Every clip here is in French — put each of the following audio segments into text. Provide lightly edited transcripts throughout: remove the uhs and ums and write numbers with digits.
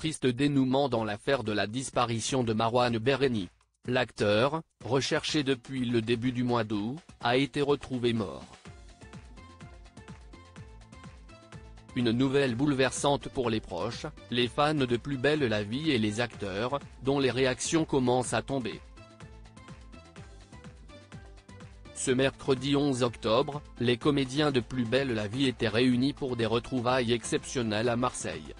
Triste dénouement dans l'affaire de la disparition de Marouane Berreni. L'acteur, recherché depuis le début du mois d'août, a été retrouvé mort. Une nouvelle bouleversante pour les proches, les fans de Plus belle la vie et les acteurs, dont les réactions commencent à tomber. Ce mercredi 11 octobre, les comédiens de Plus belle la vie étaient réunis pour des retrouvailles exceptionnelles à Marseille.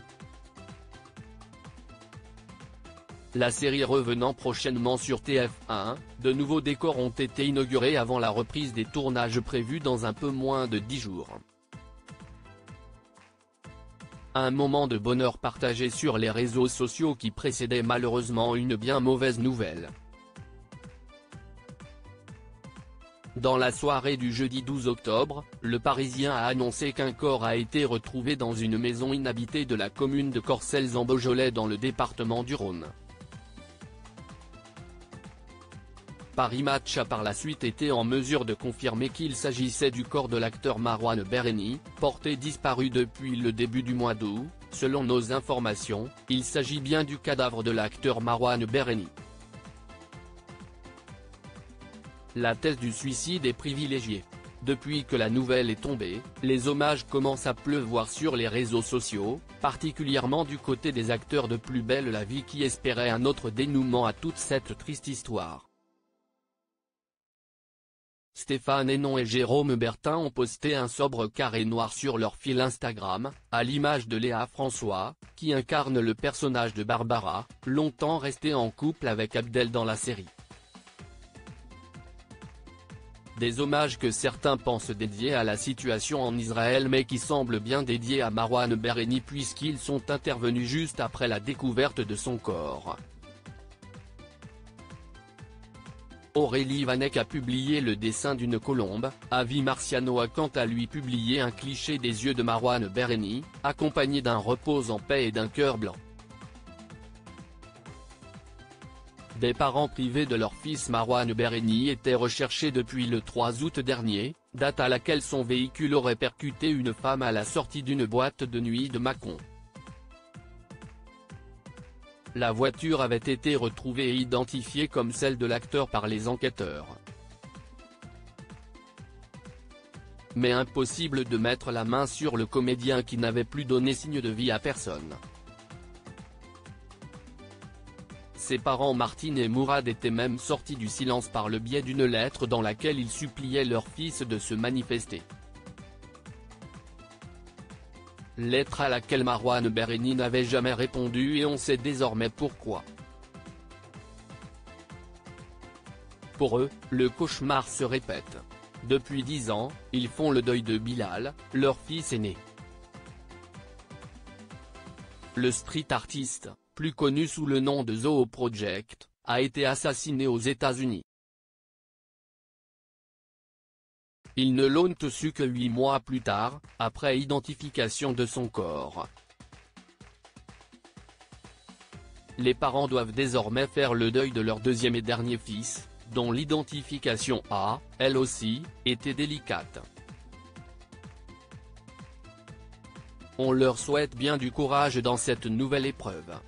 La série revenant prochainement sur TF1, de nouveaux décors ont été inaugurés avant la reprise des tournages prévus dans un peu moins de 10 jours. Un moment de bonheur partagé sur les réseaux sociaux qui précédait malheureusement une bien mauvaise nouvelle. Dans la soirée du jeudi 12 octobre, le Parisien a annoncé qu'un corps a été retrouvé dans une maison inhabitée de la commune de Corcelles en Beaujolais dans le département du Rhône. Paris Match a par la suite été en mesure de confirmer qu'il s'agissait du corps de l'acteur Marouane Berreni, porté disparu depuis le début du mois d'août. Selon nos informations, il s'agit bien du cadavre de l'acteur Marouane Berreni. La thèse du suicide est privilégiée. Depuis que la nouvelle est tombée, les hommages commencent à pleuvoir sur les réseaux sociaux, particulièrement du côté des acteurs de Plus belle la vie qui espéraient un autre dénouement à toute cette triste histoire. Stéphane Hénon et Jérôme Bertin ont posté un sobre carré noir sur leur fil Instagram, à l'image de Léa François, qui incarne le personnage de Barbara, longtemps restée en couple avec Abdel dans la série. Des hommages que certains pensent dédiés à la situation en Israël mais qui semblent bien dédiés à Marouane Berreni puisqu'ils sont intervenus juste après la découverte de son corps. Aurélie Vanek a publié le dessin d'une colombe, Avi Marciano a quant à lui publié un cliché des yeux de Marouane Berreni, accompagné d'un repose en paix et d'un cœur blanc. Des parents privés de leur fils Marouane Berreni étaient recherchés depuis le 3 août dernier, date à laquelle son véhicule aurait percuté une femme à la sortie d'une boîte de nuit de Mâcon. La voiture avait été retrouvée et identifiée comme celle de l'acteur par les enquêteurs. Mais impossible de mettre la main sur le comédien qui n'avait plus donné signe de vie à personne. Ses parents Martine et Mourad étaient même sortis du silence par le biais d'une lettre dans laquelle ils suppliaient leur fils de se manifester. Lettre à laquelle Marouane Berreni n'avait jamais répondu et on sait désormais pourquoi. Pour eux, le cauchemar se répète. Depuis 10 ans, ils font le deuil de Bilal, leur fils aîné. Le street artiste, plus connu sous le nom de Zoo Project, a été assassiné aux États-Unis. Ils ne l'ont su que 8 mois plus tard, après identification de son corps. Les parents doivent désormais faire le deuil de leur deuxième et dernier fils, dont l'identification a, elle aussi, été délicate. On leur souhaite bien du courage dans cette nouvelle épreuve.